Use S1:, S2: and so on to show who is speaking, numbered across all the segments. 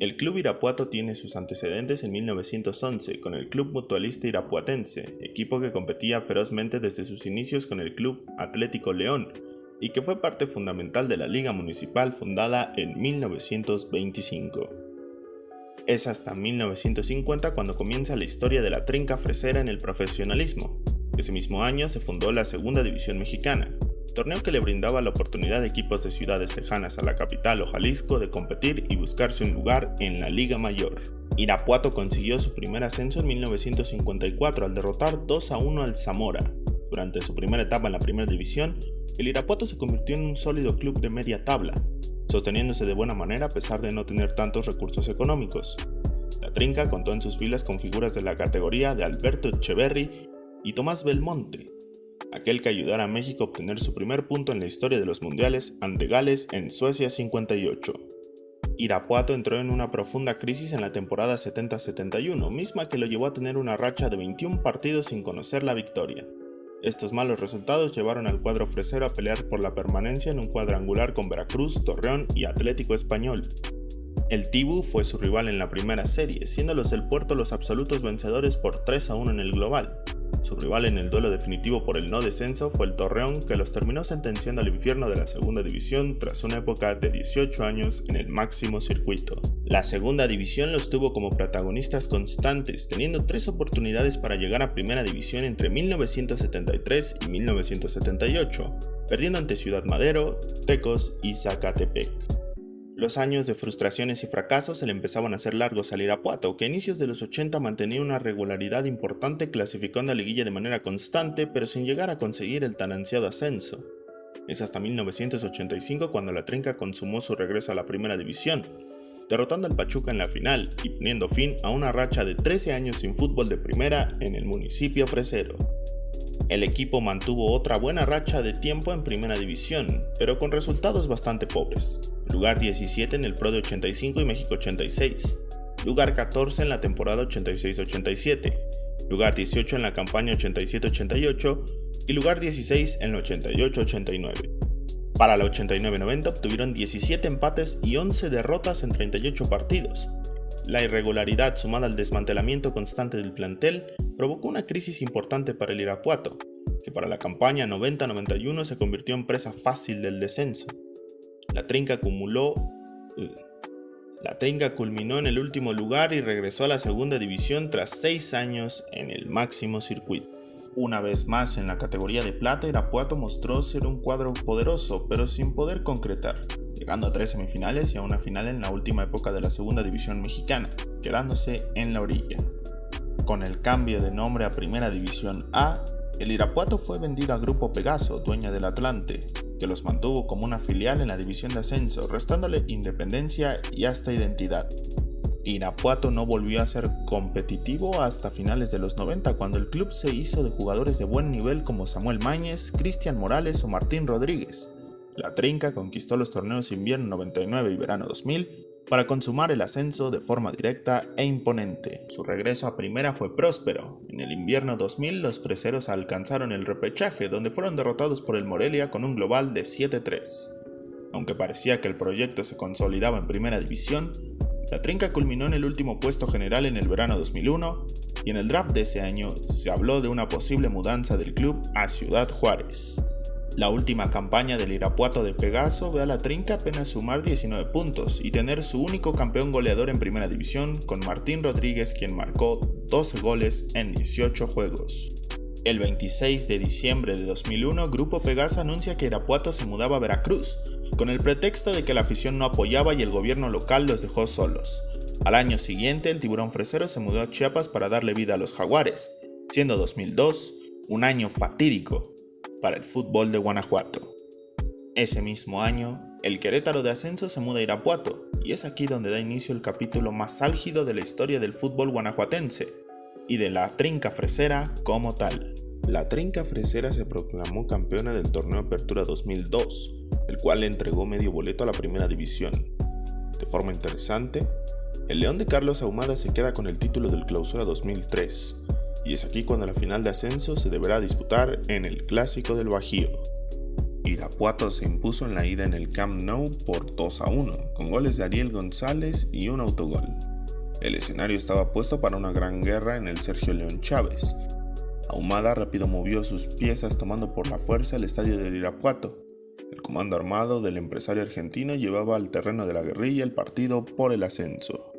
S1: El Club Irapuato tiene sus antecedentes en 1911 con el Club Mutualista Irapuatense, equipo que competía ferozmente desde sus inicios con el Club Atlético León y que fue parte fundamental de la Liga Municipal fundada en 1925. Es hasta 1950 cuando comienza la historia de la Trinca Fresera en el profesionalismo. Ese mismo año se fundó la Segunda División Mexicana, torneo que le brindaba la oportunidad a equipos de ciudades lejanas a la capital o Jalisco de competir y buscarse un lugar en la Liga Mayor. Irapuato consiguió su primer ascenso en 1954 al derrotar 2-1 al Zamora. Durante su primera etapa en la primera división, el Irapuato se convirtió en un sólido club de media tabla, sosteniéndose de buena manera a pesar de no tener tantos recursos económicos. La Trinca contó en sus filas con figuras de la categoría de Alberto Echeverri y Tomás Belmonte, aquel que ayudara a México a obtener su primer punto en la historia de los mundiales ante Gales en Suecia 58. Irapuato entró en una profunda crisis en la temporada 70-71, misma que lo llevó a tener una racha de 21 partidos sin conocer la victoria. Estos malos resultados llevaron al cuadro fresero a pelear por la permanencia en un cuadrangular con Veracruz, Torreón y Atlético Español. El Tibu fue su rival en la primera serie, siendo los del Puerto los absolutos vencedores por 3-1 en el global. Su rival en el duelo definitivo por el no descenso fue el Torreón, que los terminó sentenciando al infierno de la segunda división tras una época de 18 años en el máximo circuito. La segunda división los tuvo como protagonistas constantes, teniendo 3 oportunidades para llegar a primera división entre 1973 y 1978, perdiendo ante Ciudad Madero, Tecos y Zacatepec. Los años de frustraciones y fracasos se le empezaban a hacer largos al Irapuato, que a inicios de los 80 mantenía una regularidad importante clasificando a liguilla de manera constante, pero sin llegar a conseguir el tan ansiado ascenso. Es hasta 1985 cuando la Trinca consumó su regreso a la primera división, derrotando al Pachuca en la final y poniendo fin a una racha de 13 años sin fútbol de primera en el municipio fresero. El equipo mantuvo otra buena racha de tiempo en primera división, pero con resultados bastante pobres. Lugar 17 en el Pro de 85 y México 86, lugar 14 en la temporada 86-87, lugar 18 en la campaña 87-88 y lugar 16 en la 88-89. Para la 89-90 obtuvieron 17 empates y 11 derrotas en 38 partidos. La irregularidad sumada al desmantelamiento constante del plantel provocó una crisis importante para el Irapuato, que para la campaña 90-91 se convirtió en presa fácil del descenso. La Trinca culminó en el último lugar y regresó a la segunda división tras 6 años en el máximo circuito. Una vez más en la categoría de plata, Irapuato mostró ser un cuadro poderoso, pero sin poder concretar, llegando a 3 semifinales y a una final en la última época de la segunda división mexicana, quedándose en la orilla. Con el cambio de nombre a Primera División A, el Irapuato fue vendido a Grupo Pegaso, dueña del Atlante, que los mantuvo como una filial en la división de ascenso, restándole independencia y hasta identidad. Irapuato no volvió a ser competitivo hasta finales de los 90, cuando el club se hizo de jugadores de buen nivel como Samuel Mañez, Cristian Morales o Martín Rodríguez. La Trinca conquistó los torneos invierno 99 y verano 2000 para consumar el ascenso de forma directa e imponente. Su regreso a primera fue próspero. En el invierno 2000 los freseros alcanzaron el repechaje, donde fueron derrotados por el Morelia con un global de 7-3. Aunque parecía que el proyecto se consolidaba en primera división, la Trinca culminó en el último puesto general en el verano 2001 y en el draft de ese año se habló de una posible mudanza del club a Ciudad Juárez. La última campaña del Irapuato de Pegaso ve a la Trinca apenas sumar 19 puntos y tener su único campeón goleador en primera división con Martín Rodríguez, quien marcó 12 goles en 18 juegos. El 26 de diciembre de 2001, Grupo Pegaso anuncia que Irapuato se mudaba a Veracruz, con el pretexto de que la afición no apoyaba y el gobierno local los dejó solos. Al año siguiente, el Tiburón Fresero se mudó a Chiapas para darle vida a los Jaguares, siendo 2002 un año fatídico para el fútbol de Guanajuato. Ese mismo año, el Querétaro de Ascenso se muda a Irapuato, y es aquí donde da inicio el capítulo más álgido de la historia del fútbol guanajuatense, y de la Trinca Fresera como tal. La Trinca Fresera se proclamó campeona del torneo Apertura 2002, el cual le entregó medio boleto a la primera división. De forma interesante, el León de Carlos Ahumada se queda con el título del Clausura 2003, y es aquí cuando la final de ascenso se deberá disputar en el Clásico del Bajío. Irapuato se impuso en la ida en el Camp Nou por 2-1, con goles de Ariel González y un autogol. El escenario estaba puesto para una gran guerra en el Sergio León Chávez. Ahumada rápido movió sus piezas tomando por la fuerza el estadio del Irapuato. El comando armado del empresario argentino llevaba al terreno de la guerrilla el partido por el ascenso.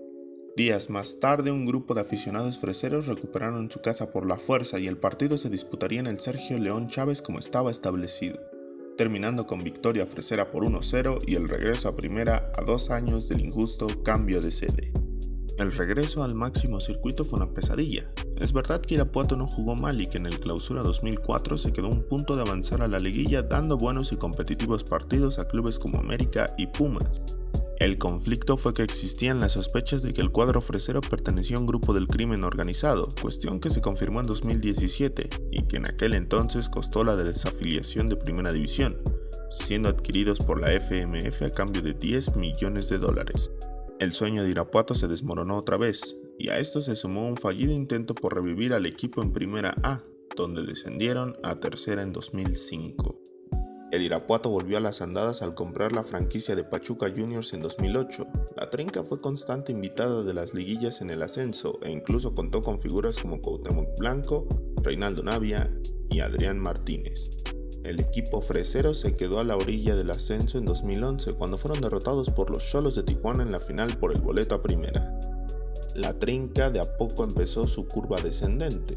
S1: Días más tarde, un grupo de aficionados freseros recuperaron su casa por la fuerza y el partido se disputaría en el Sergio León Chávez como estaba establecido, terminando con victoria fresera por 1-0 y el regreso a primera a 2 años del injusto cambio de sede. El regreso al máximo circuito fue una pesadilla. Es verdad que Irapuato no jugó mal y que en el Clausura 2004 se quedó a un punto de avanzar a la liguilla dando buenos y competitivos partidos a clubes como América y Pumas. El conflicto fue que existían las sospechas de que el cuadro fresero pertenecía a un grupo del crimen organizado, cuestión que se confirmó en 2017 y que en aquel entonces costó la desafiliación de Primera División, siendo adquiridos por la FMF a cambio de $10 millones. El sueño de Irapuato se desmoronó otra vez, y a esto se sumó un fallido intento por revivir al equipo en Primera A, donde descendieron a Tercera en 2005. El Irapuato volvió a las andadas al comprar la franquicia de Pachuca Juniors en 2008. La Trinca fue constante invitada de las liguillas en el ascenso e incluso contó con figuras como Cuauhtémoc Blanco, Reinaldo Navia y Adrián Martínez. El equipo fresero se quedó a la orilla del ascenso en 2011 cuando fueron derrotados por los Xolos de Tijuana en la final por el boleto a primera. La Trinca de a poco empezó su curva descendente,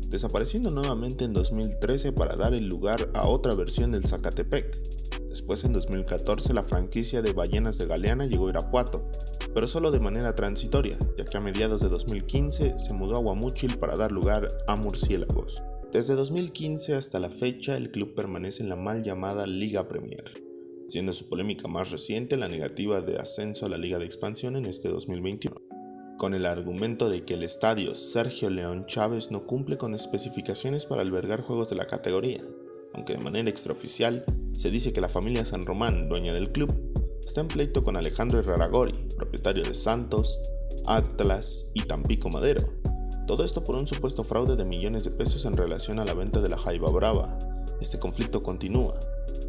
S1: desapareciendo nuevamente en 2013 para dar el lugar a otra versión del Zacatepec. Después en 2014 la franquicia de Ballenas de Galeana llegó a Irapuato, pero solo de manera transitoria, ya que a mediados de 2015 se mudó a Guamúchil para dar lugar a Murciélagos. Desde 2015 hasta la fecha el club permanece en la mal llamada Liga Premier, siendo su polémica más reciente la negativa de ascenso a la Liga de Expansión en este 2021. Con el argumento de que el estadio Sergio León Chávez no cumple con especificaciones para albergar juegos de la categoría, aunque de manera extraoficial se dice que la familia San Román, dueña del club, está en pleito con Alejandro Irarrágorri, propietario de Santos, Atlas y Tampico Madero. Todo esto por un supuesto fraude de millones de pesos en relación a la venta de la Jaiba Brava. Este conflicto continúa,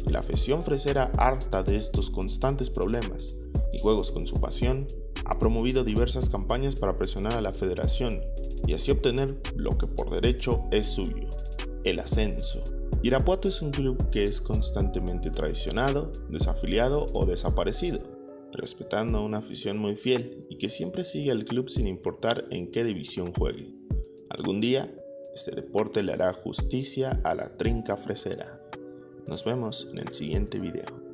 S1: y la afición fresera, harta de estos constantes problemas y juegos con su pasión, ha promovido diversas campañas para presionar a la federación y así obtener lo que por derecho es suyo, el ascenso. Irapuato es un club que es constantemente traicionado, desafiliado o desaparecido, respetando a una afición muy fiel y que siempre sigue al club sin importar en qué división juegue. Algún día, este deporte le hará justicia a la Trinca fresera. Nos vemos en el siguiente video.